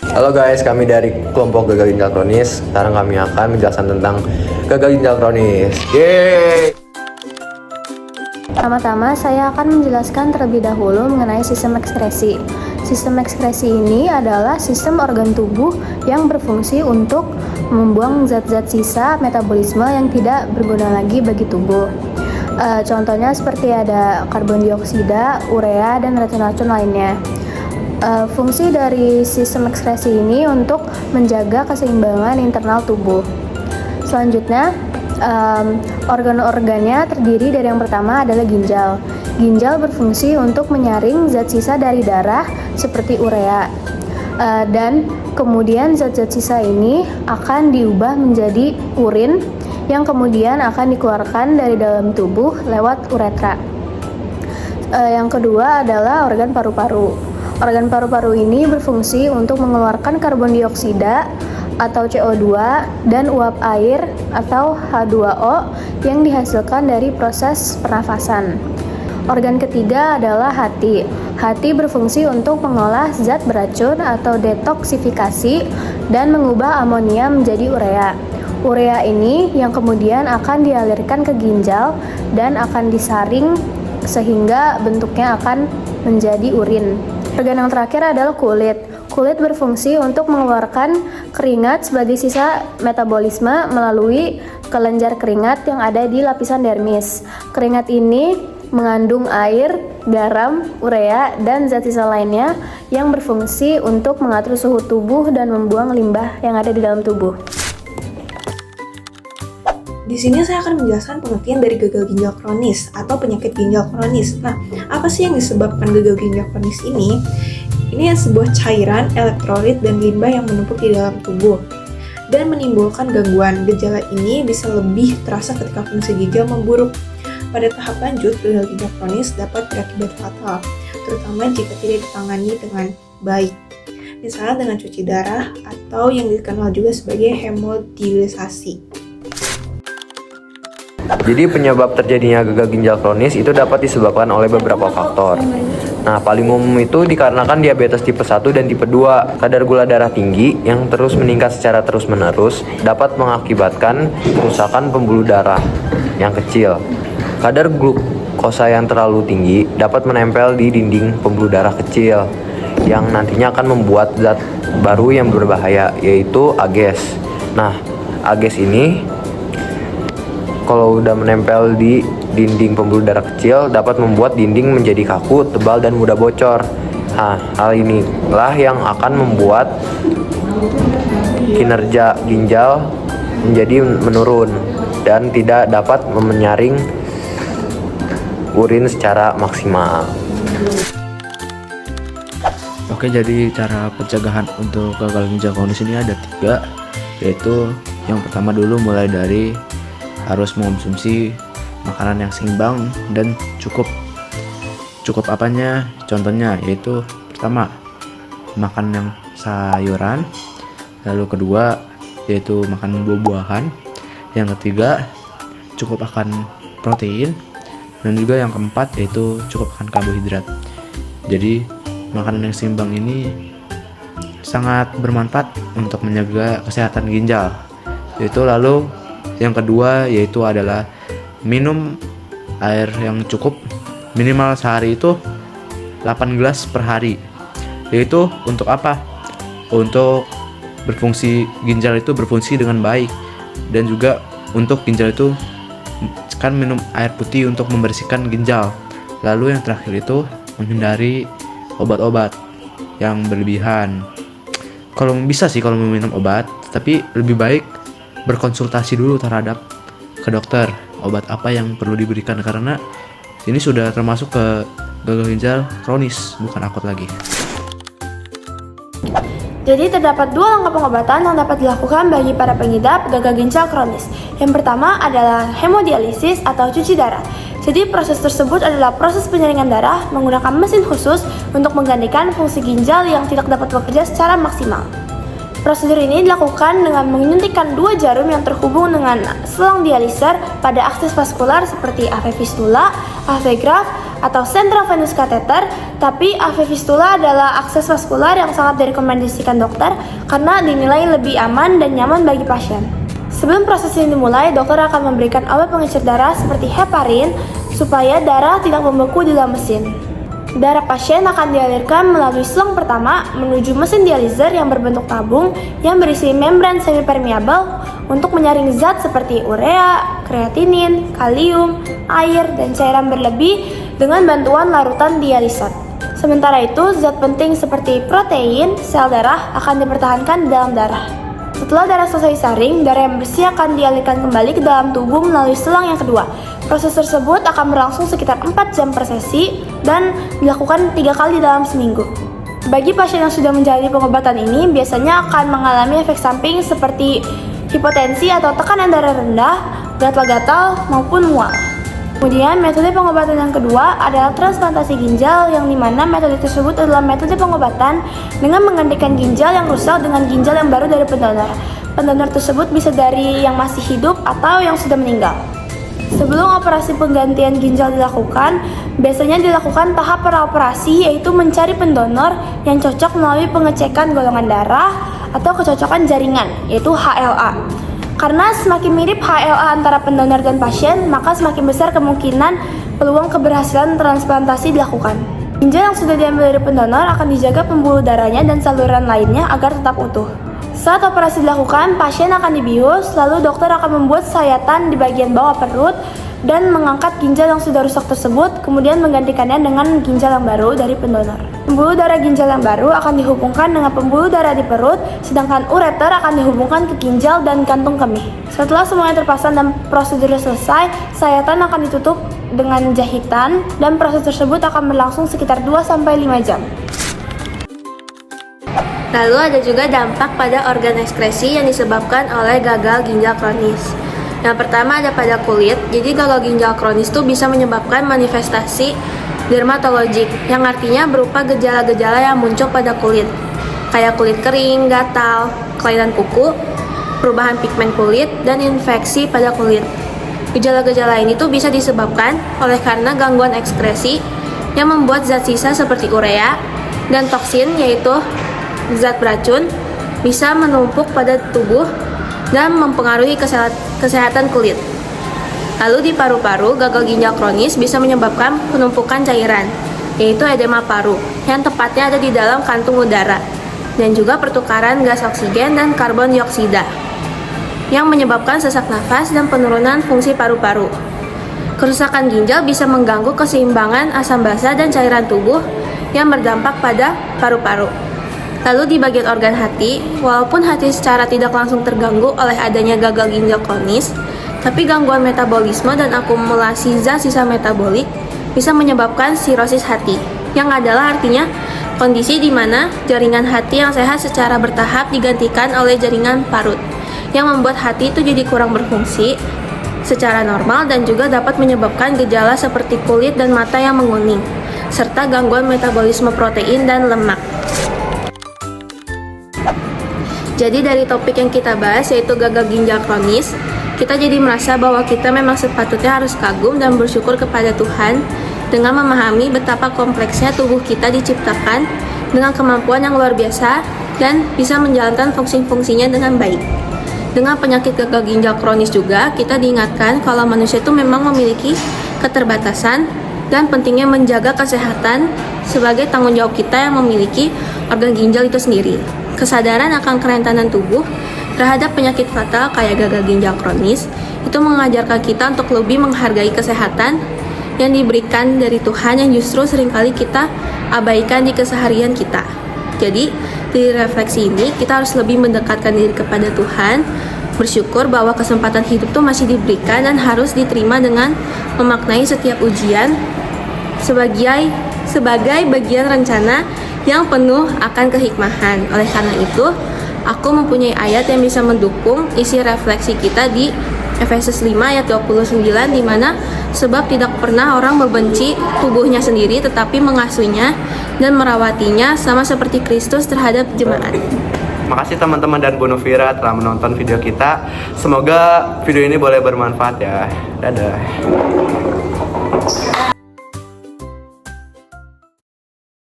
Halo guys, kami dari kelompok gagal ginjal kronis. Sekarang kami akan menjelaskan tentang gagal ginjal kronis. Yeay! Pertama-tama, saya akan menjelaskan terlebih dahulu mengenai sistem ekskresi. Sistem ekskresi ini adalah sistem organ tubuh yang berfungsi untuk membuang zat-zat sisa metabolisme yang tidak berguna lagi bagi tubuh. Contohnya seperti ada karbon dioksida, urea, dan racun-racun lainnya. Fungsi dari sistem ekskresi ini untuk menjaga keseimbangan internal tubuh. Selanjutnya, organ-organnya terdiri dari yang pertama adalah ginjal. Ginjal berfungsi untuk menyaring zat sisa dari darah seperti urea. Dan kemudian zat-zat sisa ini akan diubah menjadi urin yang kemudian akan dikeluarkan dari dalam tubuh lewat uretra. Yang kedua adalah organ paru-paru. Organ paru-paru ini berfungsi untuk mengeluarkan karbon dioksida atau CO2 dan uap air atau H2O yang dihasilkan dari proses pernafasan. Organ ketiga adalah hati. Hati berfungsi untuk mengolah zat beracun atau detoksifikasi dan mengubah amonia menjadi urea. Urea ini yang kemudian akan dialirkan ke ginjal dan akan disaring sehingga bentuknya akan menjadi urin. Organ yang terakhir adalah kulit. Kulit berfungsi untuk mengeluarkan keringat sebagai sisa metabolisme melalui kelenjar keringat yang ada di lapisan dermis. Keringat ini mengandung air, garam, urea, dan zat sisa lainnya yang berfungsi untuk mengatur suhu tubuh dan membuang limbah yang ada di dalam tubuh. Di sini saya akan menjelaskan pengertian dari gagal ginjal kronis atau penyakit ginjal kronis. Nah, apa sih yang disebabkan gagal ginjal kronis ini? Ini sebuah cairan, elektrolit, dan limbah yang menumpuk di dalam tubuh dan menimbulkan gangguan. Gejala ini bisa lebih terasa ketika fungsi ginjal memburuk. Pada tahap lanjut, gagal ginjal kronis dapat berakibat fatal, terutama jika tidak ditangani dengan baik. Misalnya dengan cuci darah atau yang dikenal juga sebagai hemodialisasi. Jadi penyebab terjadinya gagal ginjal kronis itu dapat disebabkan oleh beberapa faktor. Nah, paling umum itu dikarenakan diabetes tipe 1 dan tipe 2. Kadar gula darah tinggi yang terus meningkat secara terus-menerus dapat mengakibatkan kerusakan pembuluh darah yang kecil. Kadar glukosa yang terlalu tinggi dapat menempel di dinding pembuluh darah kecil yang nantinya akan membuat zat baru yang berbahaya, yaitu AGEs. Nah, AGEs ini kalau udah menempel di dinding pembuluh darah kecil dapat membuat dinding menjadi kaku, tebal, dan mudah bocor. Nah, hal inilah yang akan membuat kinerja ginjal menjadi menurun dan tidak dapat menyaring urin secara maksimal. Oke, jadi cara pencegahan untuk gagal ginjal kronis ini ada 3, yaitu yang pertama dulu mulai dari harus mengonsumsi makanan yang seimbang dan cukup apanya, contohnya yaitu pertama makan yang sayuran, lalu kedua yaitu makan buah-buahan, yang ketiga cukup akan protein, dan juga yang keempat yaitu cukup akan karbohidrat. Jadi makanan yang seimbang ini sangat bermanfaat untuk menjaga kesehatan ginjal. Yaitu lalu yang kedua yaitu adalah minum air yang cukup, minimal sehari itu 8 gelas per hari. Yaitu untuk apa? Untuk ginjal itu berfungsi dengan baik, dan juga untuk ginjal itu kan minum air putih untuk membersihkan ginjal. Lalu yang terakhir itu menghindari obat-obat yang berlebihan. Kalau bisa sih kalau meminum obat, tapi lebih baik berkonsultasi dulu terhadap ke dokter obat apa yang perlu diberikan, karena ini sudah termasuk ke gagal ginjal kronis, bukan akut lagi. Jadi terdapat 2 langkah pengobatan yang dapat dilakukan bagi para pengidap gagal ginjal kronis. Yang pertama adalah hemodialisis atau cuci darah. Jadi proses tersebut adalah proses penyaringan darah menggunakan mesin khusus untuk menggantikan fungsi ginjal yang tidak dapat bekerja secara maksimal. Prosedur ini dilakukan dengan menyuntikkan 2 jarum yang terhubung dengan selang dialiser pada akses vaskular seperti AV fistula, AV graft, atau central venous catheter, tapi AV fistula adalah akses vaskular yang sangat direkomendasikan dokter karena dinilai lebih aman dan nyaman bagi pasien. Sebelum proses ini dimulai, dokter akan memberikan obat pengecer darah seperti heparin supaya darah tidak membeku di dalam mesin. Darah pasien akan dialirkan melalui selang pertama menuju mesin dializer yang berbentuk tabung yang berisi membran semipermeabel untuk menyaring zat seperti urea, kreatinin, kalium, air, dan cairan berlebih dengan bantuan larutan dialisat. Sementara itu, zat penting seperti protein, sel darah akan dipertahankan di dalam darah. Setelah darah selesai saring, darah yang bersih akan dialirkan kembali ke dalam tubuh melalui selang yang kedua. Proses tersebut akan berlangsung sekitar 4 jam per sesi dan dilakukan 3 kali dalam seminggu. Bagi pasien yang sudah menjalani pengobatan ini, biasanya akan mengalami efek samping seperti hipotensi atau tekanan darah rendah, gatal-gatal, maupun mual. Kemudian metode pengobatan yang kedua adalah transplantasi ginjal, yang dimana metode tersebut adalah metode pengobatan dengan menggantikan ginjal yang rusak dengan ginjal yang baru dari pendonor. Pendonor tersebut bisa dari yang masih hidup atau yang sudah meninggal. Sebelum operasi penggantian ginjal dilakukan, biasanya dilakukan tahap praoperasi, yaitu mencari pendonor yang cocok melalui pengecekan golongan darah atau kecocokan jaringan, yaitu HLA. Karena semakin mirip HLA antara pendonor dan pasien, maka semakin besar kemungkinan peluang keberhasilan transplantasi dilakukan. Ginjal yang sudah diambil dari pendonor akan dijaga pembuluh darahnya dan saluran lainnya agar tetap utuh. Saat operasi dilakukan, pasien akan dibius, lalu dokter akan membuat sayatan di bagian bawah perut dan mengangkat ginjal yang sudah rusak tersebut, kemudian menggantikannya dengan ginjal yang baru dari pendonor. Pembuluh darah ginjal yang baru akan dihubungkan dengan pembuluh darah di perut, sedangkan ureter akan dihubungkan ke ginjal dan kantung kemih. Setelah semuanya terpasang dan prosedur selesai, sayatan akan ditutup dengan jahitan dan proses tersebut akan berlangsung sekitar 2-5 jam. Lalu ada juga dampak pada organ ekskresi yang disebabkan oleh gagal ginjal kronis. Yang pertama ada pada kulit, jadi gagal ginjal kronis itu bisa menyebabkan manifestasi dermatologik, yang artinya berupa gejala-gejala yang muncul pada kulit, kayak kulit kering, gatal, kelainan kuku, perubahan pigmen kulit, dan infeksi pada kulit. Gejala-gejala ini tuh bisa disebabkan oleh karena gangguan ekskresi yang membuat zat sisa seperti urea dan toksin, yaitu zat beracun, bisa menumpuk pada tubuh dan mempengaruhi kesehatan kulit. Lalu di paru-paru, gagal ginjal kronis bisa menyebabkan penumpukan cairan, yaitu edema paru, yang tepatnya ada di dalam kantung udara, dan juga pertukaran gas oksigen dan karbon dioksida, yang menyebabkan sesak nafas dan penurunan fungsi paru-paru. Kerusakan ginjal bisa mengganggu keseimbangan asam basa dan cairan tubuh yang berdampak pada paru-paru. Lalu di bagian organ hati, walaupun hati secara tidak langsung terganggu oleh adanya gagal ginjal kronis, tapi gangguan metabolisme dan akumulasi zat sisa metabolik bisa menyebabkan sirosis hati, yang adalah artinya kondisi di mana jaringan hati yang sehat secara bertahap digantikan oleh jaringan parut, yang membuat hati itu jadi kurang berfungsi secara normal dan juga dapat menyebabkan gejala seperti kulit dan mata yang menguning, serta gangguan metabolisme protein dan lemak. Jadi dari topik yang kita bahas, yaitu gagal ginjal kronis, kita jadi merasa bahwa kita memang sepatutnya harus kagum dan bersyukur kepada Tuhan dengan memahami betapa kompleksnya tubuh kita diciptakan dengan kemampuan yang luar biasa dan bisa menjalankan fungsi-fungsinya dengan baik. Dengan penyakit gagal ginjal kronis juga, kita diingatkan kalau manusia itu memang memiliki keterbatasan dan pentingnya menjaga kesehatan sebagai tanggung jawab kita yang memiliki organ ginjal itu sendiri. Kesadaran akan kerentanan tubuh terhadap penyakit fatal kayak gagal ginjal kronis itu mengajarkan kita untuk lebih menghargai kesehatan yang diberikan dari Tuhan yang justru seringkali kita abaikan di keseharian kita. Jadi, dari refleksi ini kita harus lebih mendekatkan diri kepada Tuhan, bersyukur bahwa kesempatan hidup itu masih diberikan dan harus diterima dengan memaknai setiap ujian sebagai bagian rencana yang penuh akan kehikmahan. Oleh karena itu, aku mempunyai ayat yang bisa mendukung isi refleksi kita di Efesus 5 ayat 29, di mana sebab tidak pernah orang membenci tubuhnya sendiri tetapi mengasuhnya dan merawatinya sama seperti Kristus terhadap jemaat. Makasih teman-teman dan Bu Novira telah menonton video kita. Semoga video ini boleh bermanfaat ya. Dadah.